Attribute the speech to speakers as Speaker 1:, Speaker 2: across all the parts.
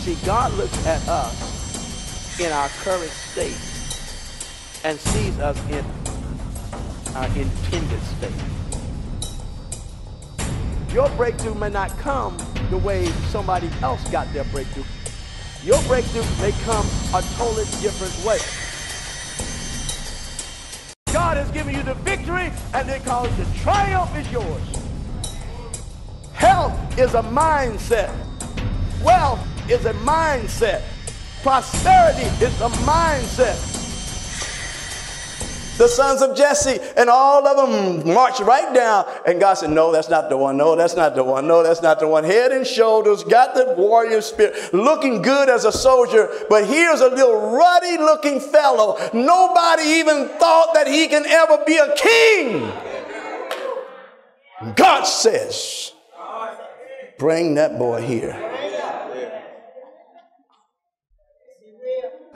Speaker 1: See, God looks at us in our current state and sees us in our intended state. Your breakthrough may not come the way somebody else got their breakthrough. Your breakthrough may come a totally different way. God has given you the victory, and because the triumph is yours. Health is a mindset. Wealth is a mindset. Prosperity is a mindset. The sons of Jesse and all of them marched right down. And God said, no, that's not the one. No, that's not the one. No, that's not the one. Head and shoulders, got the warrior spirit, looking good as a soldier. But here's a little ruddy looking fellow. Nobody even thought that he can ever be a king. God says, bring that boy here.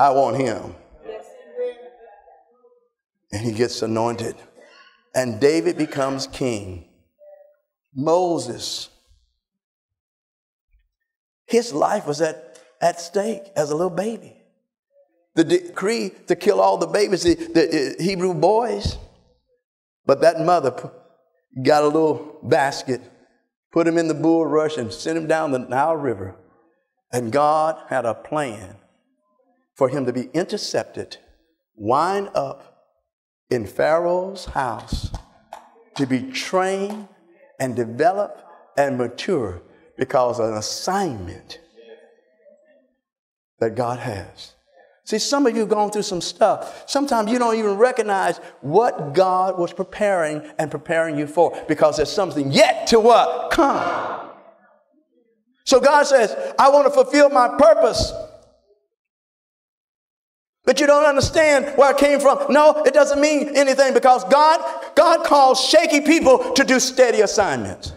Speaker 1: I want him. And he gets anointed. And David becomes king. Moses, his life was at stake as a little baby. The decree to kill all the babies, the Hebrew boys. But that mother got a little basket, put him in the bulrush and sent him down the Nile River. And God had a plan for him to be intercepted, wind up in Pharaoh's house, to be trained and developed and mature because of an assignment that God has. See, some of you have gone through some stuff. Sometimes you don't even recognize what God was preparing you for, because there's something yet to what? Come. So God says, I want to fulfill my purpose. But you don't understand where I came from. No, it doesn't mean anything, because God calls shaky people to do steady assignments.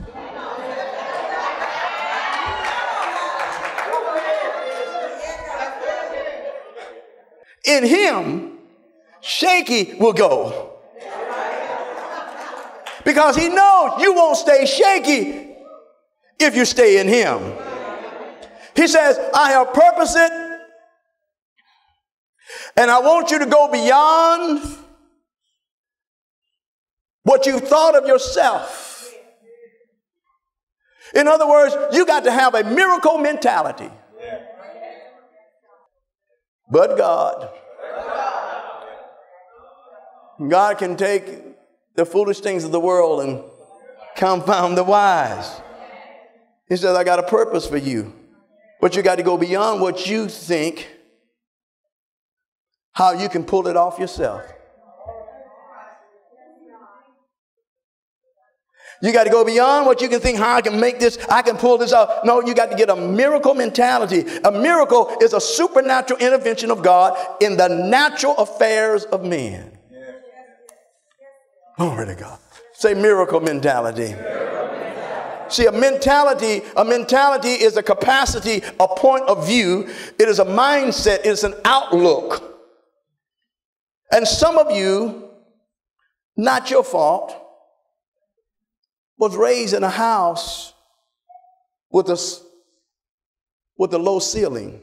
Speaker 1: In him, shaky will go. Because he knows you won't stay shaky if you stay in him. He says, I have purposed it, and I want you to go beyond what you thought of yourself. In other words, you got to have a miracle mentality. But God can take the foolish things of the world and confound the wise. He says, I got a purpose for you. But you got to go beyond what you think, how you can pull it off yourself. You got to go beyond what you can think, how I can make this, I can pull this off. No, you got to get a miracle mentality. A miracle is a supernatural intervention of God in the natural affairs of men. Glory to God. Say miracle mentality. See, a mentality is a capacity, a point of view. It is a mindset. It is an outlook. And some of you, not your fault, was raised in a house with a low ceiling.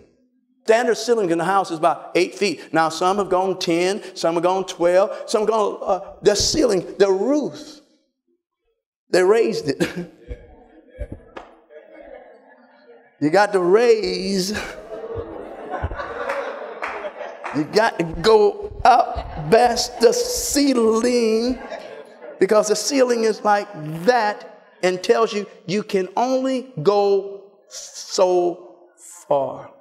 Speaker 1: Standard ceiling in the house is about 8 feet. Now, some have gone 10, some have gone 12, some have gone, the ceiling, the roof, they raised it. You got to raise. You got to go up past the ceiling, because the ceiling is like that and tells you you can only go so far.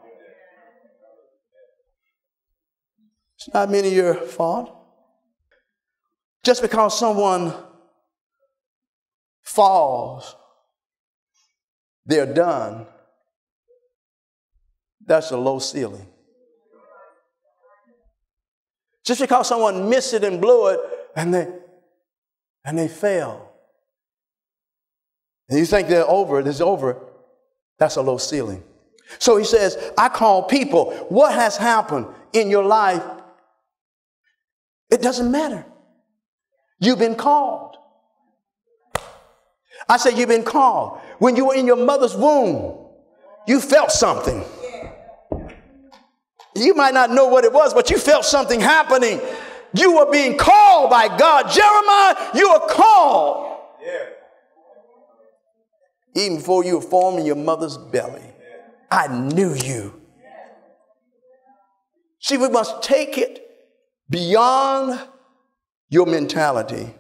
Speaker 1: It's not merely your fault. Just because someone falls, they're done. That's a low ceiling. Just because someone missed it and blew it and they fail, and you think they're over, it's over, that's a low ceiling. So he says, I call people. What has happened in your life, it doesn't matter. You've been called. I said you've been called. When you were in your mother's womb, you felt something. You might not know what it was, but you felt something happening. You were being called by God. Jeremiah, you were called. Yeah. Even before you were formed in your mother's belly, I knew you. See, we must take it beyond your mentality,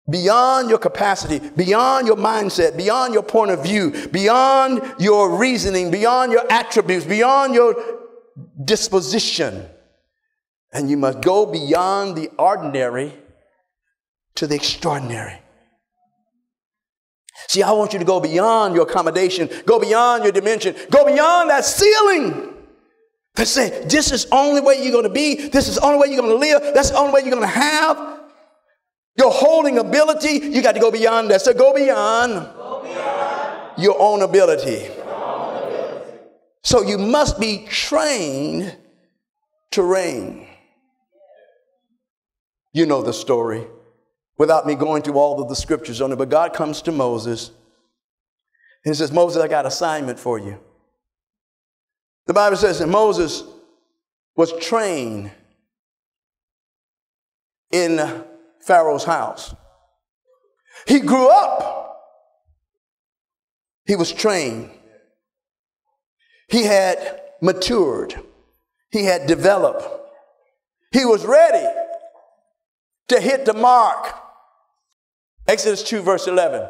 Speaker 1: beyond your capacity, beyond your mindset, beyond your point of view, beyond your reasoning, beyond your attributes, beyond your disposition. And you must go beyond the ordinary to the extraordinary. See, I want you to go beyond your accommodation, go beyond your dimension, go beyond that ceiling. That say, this is the only way you're going to be, this is the only way you're going to live, that's the only way you're going to have. Your holding ability, you got to go beyond that. So go beyond your own ability. So you must be trained to reign. You know the story without me going through all of the scriptures on it. But God comes to Moses and he says, Moses, I got an assignment for you. The Bible says that Moses was trained in Pharaoh's house. He grew up. He was trained. He had matured. He had developed. He was ready to hit the mark. Exodus 2 verse 11.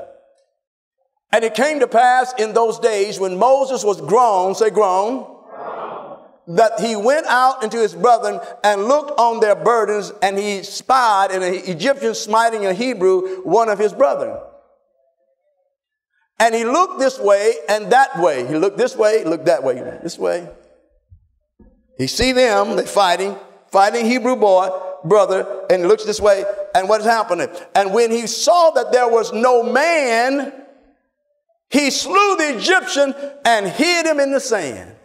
Speaker 1: And it came to pass in those days when Moses was grown, say grown, that he went out into his brethren and looked on their burdens, and he spied an Egyptian smiting a Hebrew, one of his brethren. And he looked this way and that way. He looked this way, looked that way, this way. He see them, they fighting Hebrew brother, and he looks this way, and what is happening? And when he saw that there was no man, he slew the Egyptian and hid him in the sand.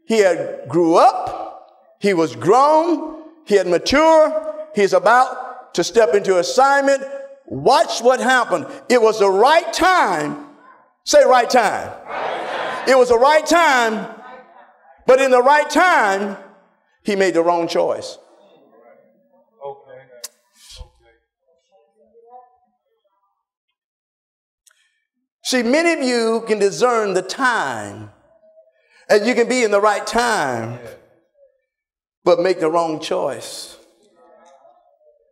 Speaker 1: He had grew up, he was grown, he had matured, he's about to step into assignment. Watch what happened. It was the right time. Say right time. It was the right time, but in the right time, he made the wrong choice. See, many of you can discern the time, and you can be in the right time, but make the wrong choice.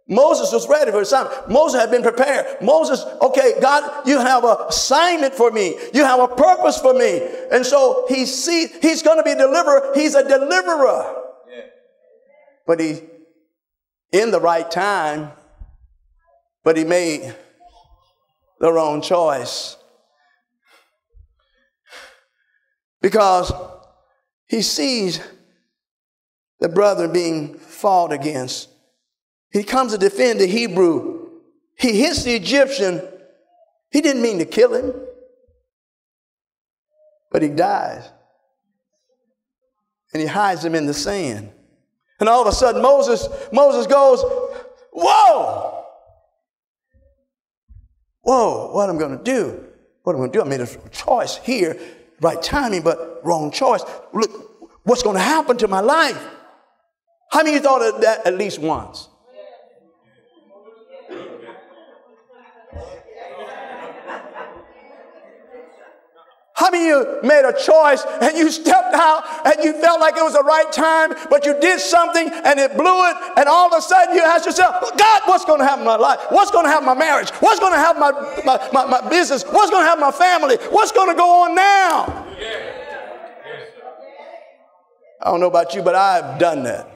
Speaker 1: Moses was ready for assignment. Moses had been prepared. Moses, okay, God, you have an assignment for me. You have a purpose for me. And so he's going to be a deliverer. He's a deliverer. Yeah. But he, in the right time, but he made the wrong choice. Because he sees the brother being fought against. He comes to defend the Hebrew. He hits the Egyptian. He didn't mean to kill him, but he dies. And he hides him in the sand. And all of a sudden Moses goes, whoa! Whoa, what am I going to do? What am I going to do? I made a choice here. Right timing, but wrong choice. Look, what's going to happen to my life? How many of you thought of that at least once? How many of you made a choice and you stepped out and you felt like it was the right time, but you did something and it blew it, and all of a sudden you ask yourself, God, what's going to happen in my life? What's going to happen in my marriage? What's going to happen in my business? What's going to happen in my family? What's going to go on now? I don't know about you, but I've done that.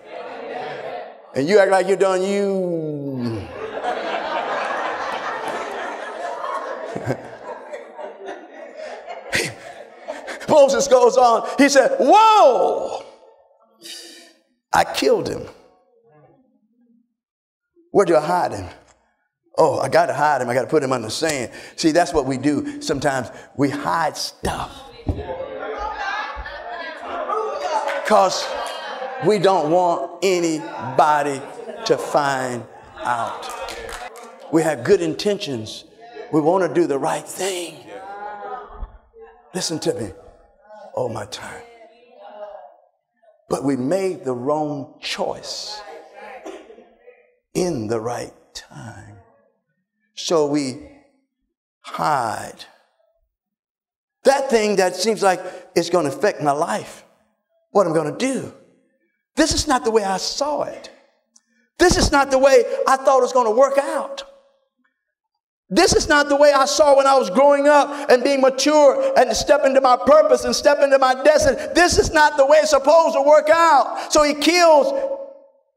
Speaker 1: And you act like you're done, you... Moses goes on. He said, whoa, I killed him. Where do I hide him? Oh, I got to hide him. I got to put him under the sand. See, that's what we do. Sometimes we hide stuff because we don't want anybody to find out. We have good intentions. We want to do the right thing. Listen to me. Oh, my time. But we made the wrong choice in the right time. So we hide. That thing that seems like it's going to affect my life. What I'm going to do. This is not the way I saw it. This is not the way I thought it was going to work out. This is not the way I saw when I was growing up and being mature and step into my purpose and step into my destiny. This is not the way it's supposed to work out. So he kills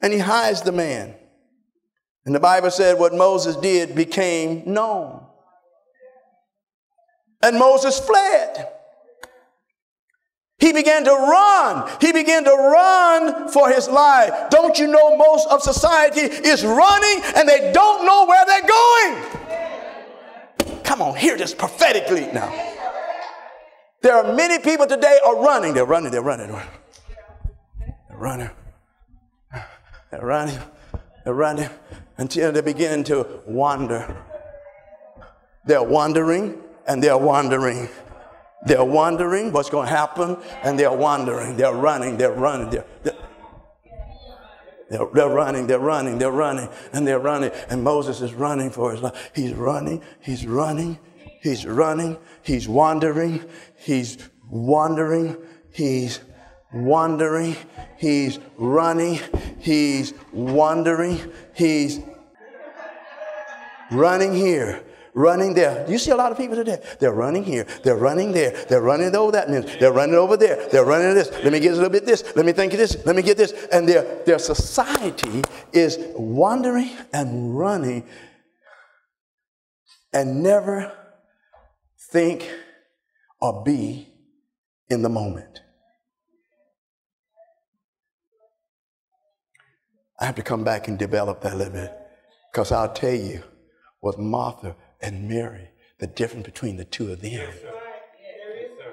Speaker 1: and he hides the man. And the Bible said what Moses did became known. And Moses fled. He began to run. He began to run for his life. Don't you know most of society is running and they don't know where they're going? Come on, hear this prophetically now. There are many people today are running. They're running. They're running. They're running. They're running. They're running until they begin to wander. They're wandering and they're wandering. They're wondering what's going to happen, and they're wondering. They're running. They're running. They're running. They're running. They're running. And they're running. And Moses is running for his life. He's running. He's running. He's running. He's wandering. He's wandering. He's wandering. He's running. He's wandering. He's running here. Running there. You see a lot of people today. They're running here. They're running there. They're running over that means. They're running over there. They're running this. Let me get a little bit this. Let me think of this. Let me get this. And their society is wandering and running and never think or be in the moment. I have to come back and develop that a little bit, because I'll tell you what Martha and Mary, the difference between the two of them. Yes, sir. Yes, sir.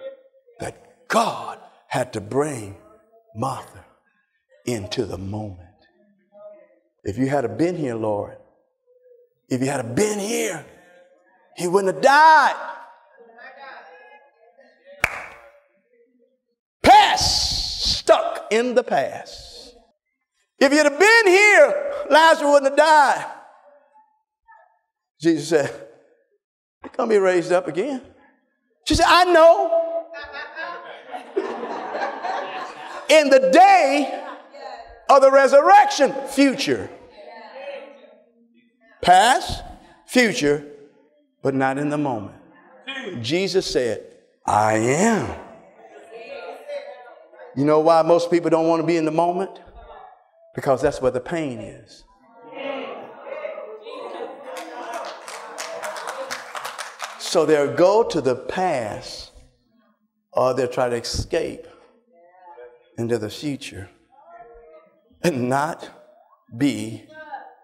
Speaker 1: That God had to bring Martha into the moment. If you had been here, Lord, if you had been here, he wouldn't have died. Past, stuck in the past. If you'd have been here, Lazarus wouldn't have died. Jesus said, "He's going to be raised up again." She said, "I know. In the day of the resurrection." Future. Past, future, but not in the moment. Jesus said, "I am." You know why most people don't want to be in the moment? Because that's where the pain is. So they'll go to the past, or they'll try to escape into the future and not be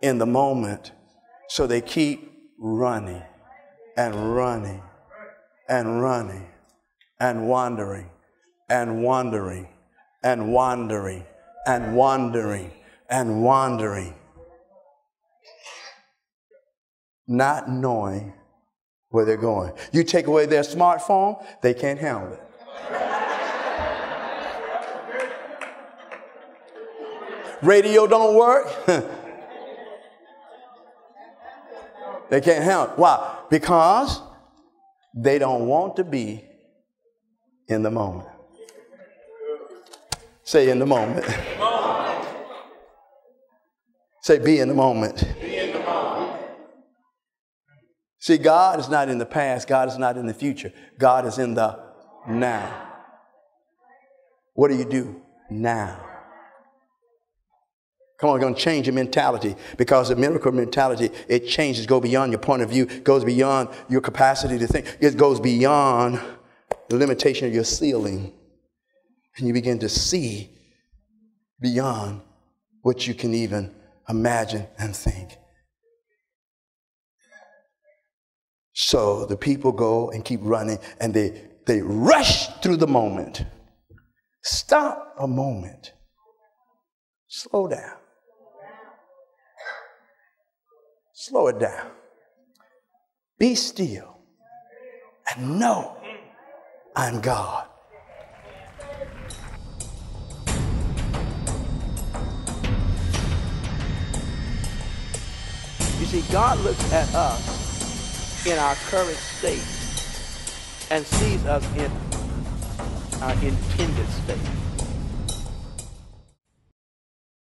Speaker 1: in the moment. So they keep running and running and running and wandering and wandering and wandering and wandering and wandering, not knowing where they're going. You take away their smartphone, they can't handle it. Radio don't work. They can't handle it. Why? Because they don't want to be in the moment. Say in the moment. Say be in the moment. Be in the moment. See, God is not in the past. God is not in the future. God is in the now. What do you do now? Come on, we're going to change your mentality, because the miracle mentality, it changes, go beyond your point of view, goes beyond your capacity to think. It goes beyond the limitation of your ceiling. And you begin to see beyond what you can even imagine and think. So the people go and keep running, and they rush through the moment. Stop a moment. Slow down. Slow it down. Be still and know I'm God. See, God looks at us in our current state and sees us in our intended state.